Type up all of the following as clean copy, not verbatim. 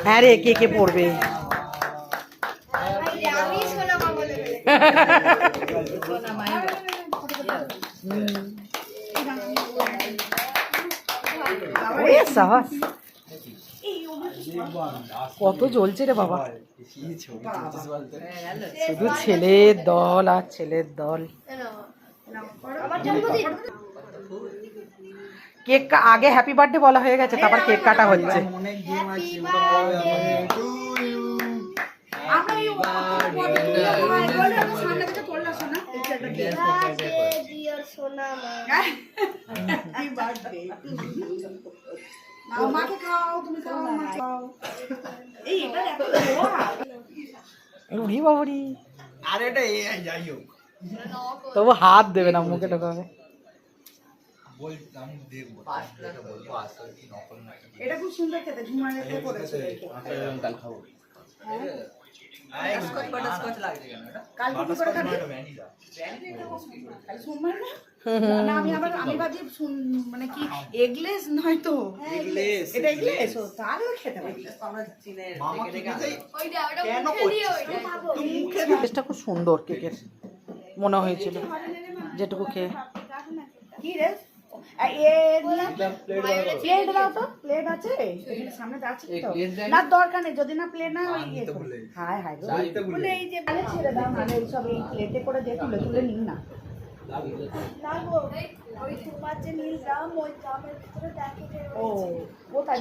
হ্যাঁ রে, কে কে পড়বে? কত জ্বলছে রে বাবা, শুধু ছেলের দল আর ছেলের দল। কেক আগে হ্যাপি বার্থডে বলা হয়ে গেছে, তারপর কেক কাটা হচ্ছে। তবু হাত দেবে না, মুখে ঢোকাবে। এটা খুব সুন্দর খেতে, ঝুমারে করেছে। আমি ভাবছি মানে কি এগলেস নয় তো, এটা এগলেস তাহলে খেতে টেস্টটা খুব সুন্দর কেকের মনে হয়েছিল যেটুকু খেয়ে। কি রে প্লেট দাও তো, প্লেট আছে সামনে আছে তো? না দরকার নেই, যদি না প্লেট না হায় হায় বলে এই যে ছেড়ে দাও, মানে এইসব এই প্লেটে করে দিয়ে তুলে তুলে নিন না।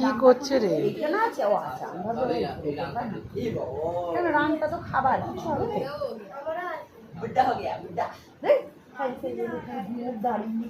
কি করছে রে? এখানে আছে, ও আচ্ছা কেন রামটা তো খাবার দাঁড়িয়ে